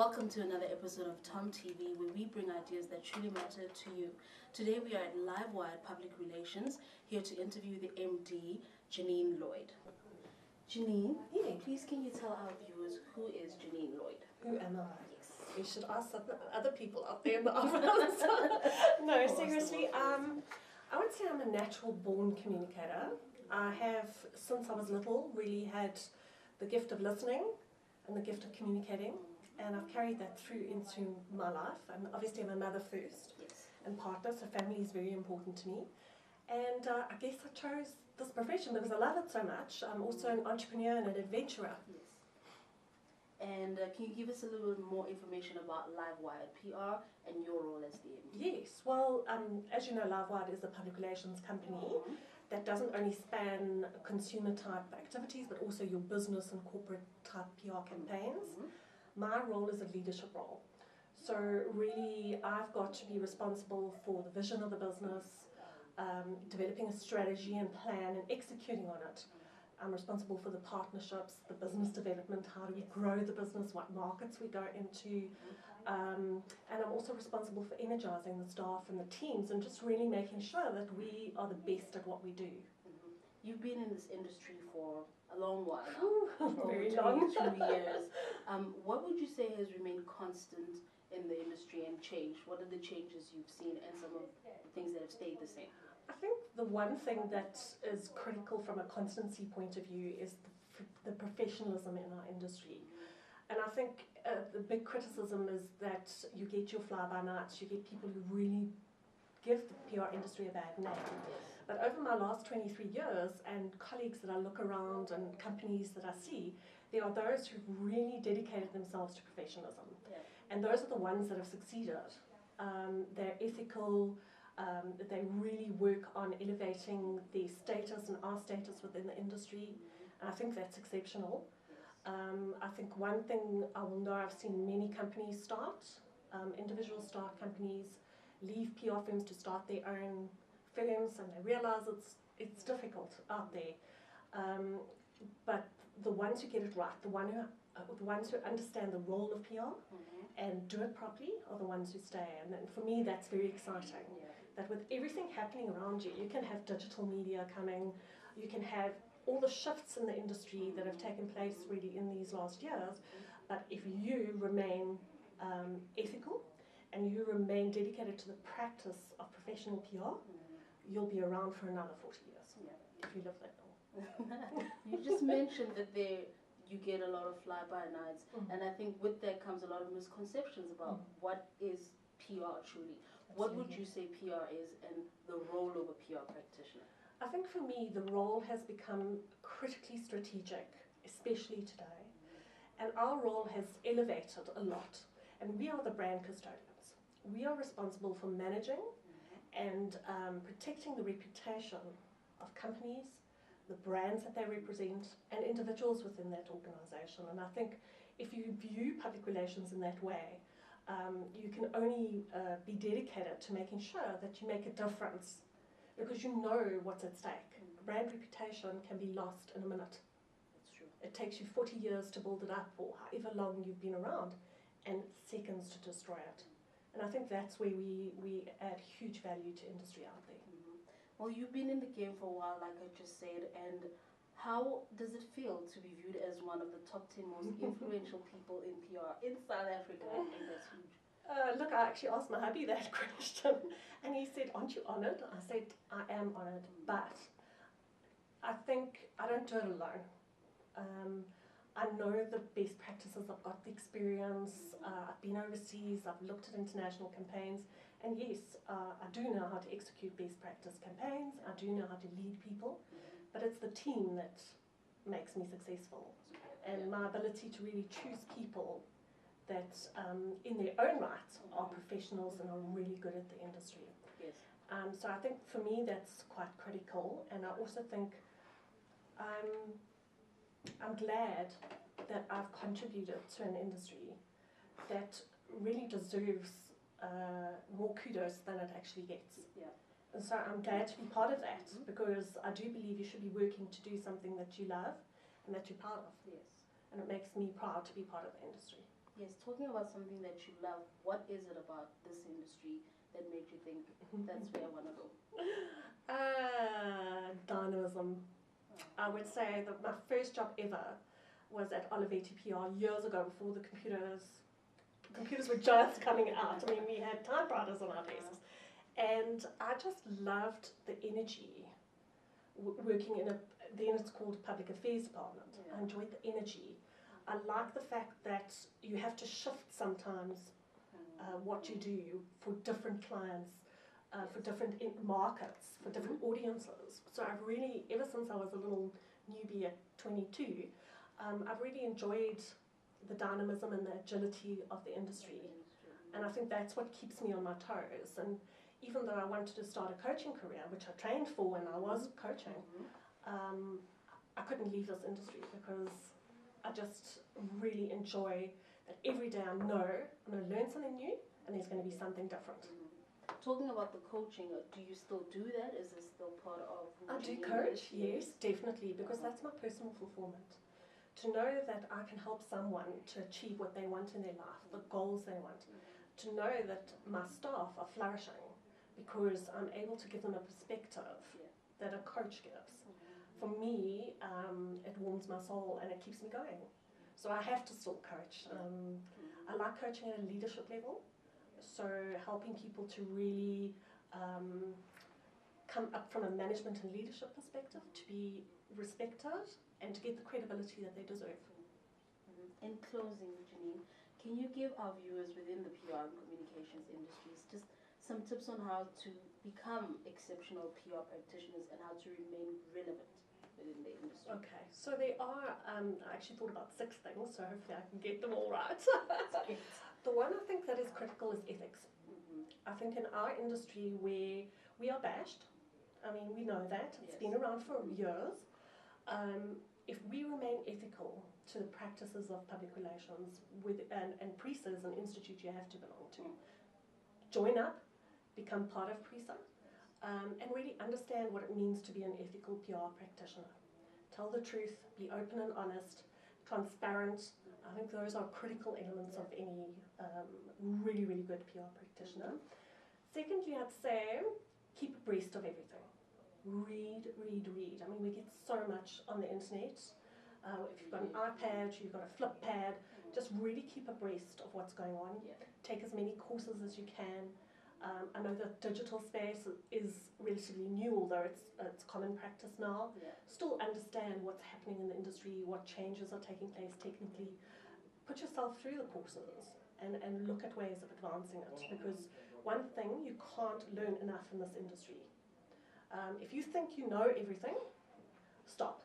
Welcome to another episode of Tom TV, where we bring ideas that truly matter to you. Today we are at Livewired Public Relations, here to interview the MD, Janine Lloyd. Janine, please can you tell our viewers who is Janine Lloyd? Who am I? Yes. We should ask some other people out there in the office. No, seriously, I would say I'm a natural born communicator. I have, since I was little, really had the gift of listening and the gift of communicating, and I've carried that through into my life. Obviously I'm a mother first, Yes. and partner, so family is very important to me. And I guess I chose this profession because I love it so much. I'm also an entrepreneur and an adventurer. Yes. And can you give us a little bit more information about Livewired PR and your role as the MD? Yes, well, as you know, Livewired is a public relations company that doesn't only span consumer type activities, but also your business and corporate type PR campaigns. My role is a leadership role. So really, I've got to be responsible for the vision of the business, developing a strategy and plan and executing on it. I'm responsible for the partnerships, the business development, how do we grow the business, what markets we go into, and I'm also responsible for energizing the staff and the teams and just really making sure that we are the best at what we do. You've been in this industry for a long while now, Very over long. 22 years. What would you say has remained constant in the industry and changed? What are the changes you've seen and some of the things that have stayed the same? I think the one thing that is critical from a constancy point of view is the professionalism in our industry. And I think the big criticism is that you get your fly-by-nights, you get people who really give the PR industry a bad name. But over my last 23 years and colleagues that I look around and companies that I see, there are those who've really dedicated themselves to professionalism. And those are the ones that have succeeded. They're ethical. They really work on elevating their status and our status within the industry, and I think that's exceptional. I think one thing I will know, I've seen many companies start, individuals start companies, leave PR firms to start their own firms, and they realize it's difficult out there. But the ones who get it right, the ones who understand the role of PR and do it properly are the ones who stay. And for me, that's very exciting. That with everything happening around you, you can have digital media coming, you can have all the shifts in the industry that have taken place really in these last years, but if you remain ethical and you remain dedicated to the practice of professional PR, you'll be around for another 40 years, if you live that long. You just mentioned that you get a lot of fly-by-nights, and I think with that comes a lot of misconceptions about what is PR truly. What would you say PR is and the role of a PR practitioner? I think for me the role has become critically strategic, especially today. And our role has elevated a lot. And we are the brand custodians. We are responsible for managing and protecting the reputation of companies, the brands that they represent, and individuals within that organisation. And I think if you view public relations in that way, you can only be dedicated to making sure that you make a difference, because you know what's at stake. Brand reputation can be lost in a minute. That's true. It takes you 40 years to build it up, or however long you've been around, and seconds to destroy it. And I think that's where we add huge value to industry out there. Well, you've been in the game for a while, like I just said, and how does it feel to be viewed as one of the top 10 most influential people in PR in South Africa? I think that's huge. Look, I actually asked my hubby that question, and he said, "Aren't you honoured?" I said, "I am honoured, but I think I don't do it alone. I know the best practices, I've got the experience, I've been overseas, I've looked at international campaigns, and yes, I do know how to execute best practice campaigns, I do know how to lead people, but it's the team that makes me successful, and my ability to really choose people that in their own right are professionals and are really good at the industry." Yes. So I think for me that's quite critical, and I also think I'm glad that I've contributed to an industry that really deserves more kudos than it actually gets. And so I'm glad to be part of that, because I do believe you should be working to do something that you love and that you're proud of. Yes. And it makes me proud to be part of the industry. Yes, talking about something that you love, what is it about this industry that made you think that's where I want to go? Dynamism. I would say that my first job ever was at Olivetti PR years ago, before the computers were just coming out. I mean, we had typewriters on our desks. And I just loved the energy working in then it's called Public Affairs Department. Yeah. I enjoyed the energy. I like the fact that you have to shift sometimes what you do for different clients, for different markets, for different audiences. So I've really, ever since I was a little newbie at 22, I've really enjoyed the dynamism and the agility of the industry. And I think that's what keeps me on my toes. And even though I wanted to start a coaching career, which I trained for when I was coaching, I couldn't leave this industry because I just really enjoy that every day I know I'm going to learn something new and there's going to be something different. Talking about the coaching, do you still do that? Is this still part of who I do Janine coach, is? yes, definitely, because that's my personal fulfillment. To know that I can help someone to achieve what they want in their life, the goals they want. To know that my staff are flourishing because I'm able to give them a perspective that a coach gives. For me, it warms my soul and it keeps me going. So I have to still coach. I like coaching at a leadership level, so helping people to really come up from a management and leadership perspective, to be respected and to get the credibility that they deserve. In closing, Janine, can you give our viewers within the PR and communications industries just some tips on how to become exceptional PR practitioners and how to remain relevant within the industry? Okay, so there are, I actually thought about 6 things, so hopefully I can get them all right. The one I think that is critical is ethics. I think in our industry where we are bashed, I mean, we know that, it's been around for years. If we remain ethical to the practices of public relations and PRISA is an institute you have to belong to, join up, become part of PRISA, and really understand what it means to be an ethical PR practitioner. Tell the truth, be open and honest, transparent. I think those are critical elements of any really, really good PR practitioner. Secondly, I'd say keep abreast of everything. Read, read, read. I mean, we get so much on the internet. If you've got an iPad, you've got a flip pad, just really keep abreast of what's going on. Take as many courses as you can. I know the digital space is relatively new, although it's common practice now. Still understand what's happening in the industry, what changes are taking place technically. Put yourself through the courses and look at ways of advancing it, because one thing, you can't learn enough in this industry. If you think you know everything, stop,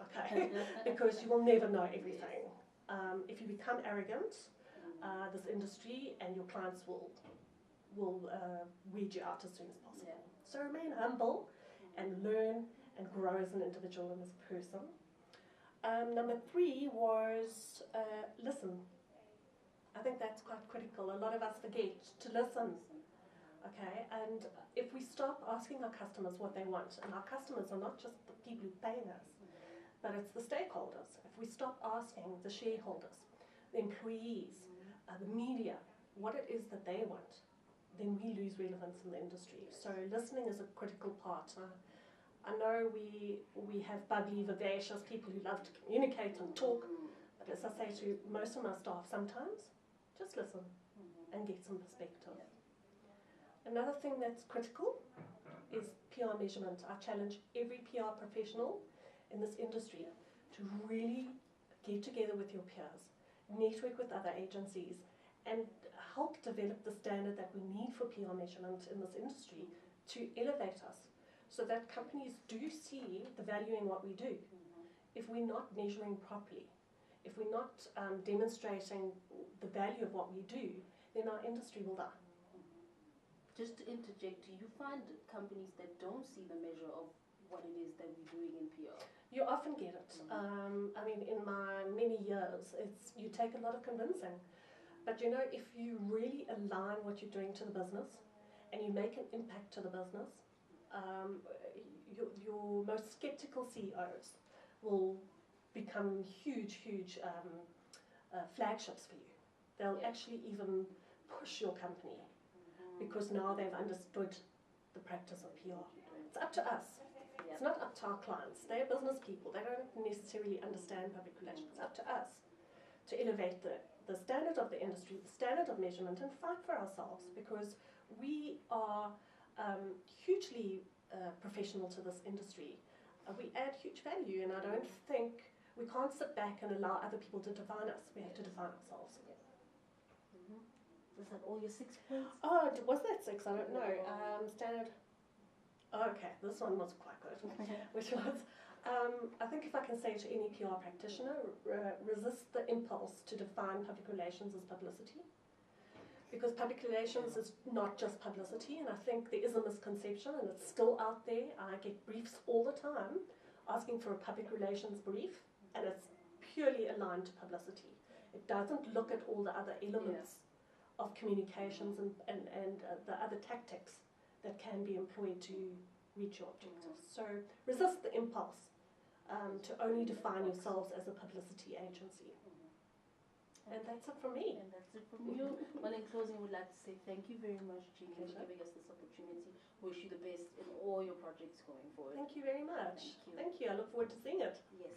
okay? Because you will never know everything. If you become arrogant, this industry and your clients will weed you out as soon as possible. So remain humble and learn and grow as an individual and as a person. Number 3 was listen. I think that's quite critical. A lot of us forget to listen. Okay, and if we stop asking our customers what they want, and our customers are not just the people who pay us, but it's the stakeholders. If we stop asking the shareholders, the employees, the media, what it is that they want, then we lose relevance in the industry. So listening is a critical part. I know we have bubbly, vivacious people who love to communicate and talk, but as I say to most of my staff, sometimes just listen and get some perspective. Another thing that's critical is PR measurement. I challenge every PR professional in this industry to really get together with your peers, network with other agencies, and help develop the standard that we need for PR measurement in this industry to elevate us so that companies do see the value in what we do. If we're not measuring properly, if we're not demonstrating the value of what we do, then our industry will die. Just to interject, do you find companies that don't see the measure of what it is that we're doing in PR? You often get it. I mean, in my many years, you take a lot of convincing. But you know, if you really align what you're doing to the business and you make an impact to the business, your most skeptical CEOs will become huge flagships for you. They'll Yeah. actually even push your company because now they've understood the practice of PR. It's up to us. Yeah. It's not up to our clients. They're business people. They don't necessarily understand public relations. It's up to us to elevate the standard of the industry, the standard of measurement, and fight for ourselves because we are hugely professional to this industry. We add huge value, and I don't think we can't sit back and allow other people to define us. We have to define ourselves. Was that all your 6 points? Oh, was that 6? I don't know. Standard. Oh, okay, this one was quite good. Which was, I think if I can say to any PR practitioner, resist the impulse to define public relations as publicity. Because public relations is not just publicity, and I think there is a misconception, and it's still out there. I get briefs all the time asking for a public relations brief, and it's purely aligned to publicity. It doesn't look at all the other elements of communications and the other tactics that can be employed to reach your objectives. So resist the impulse to only define yourselves as a publicity agency. And that's it from me. And that's it from you. Well, in closing, we'd like to say thank you very much, Janine, for giving us this opportunity. Wish you the best in all your projects going forward. Thank you very much. Thank you. Thank you. I look forward to seeing it. Yes.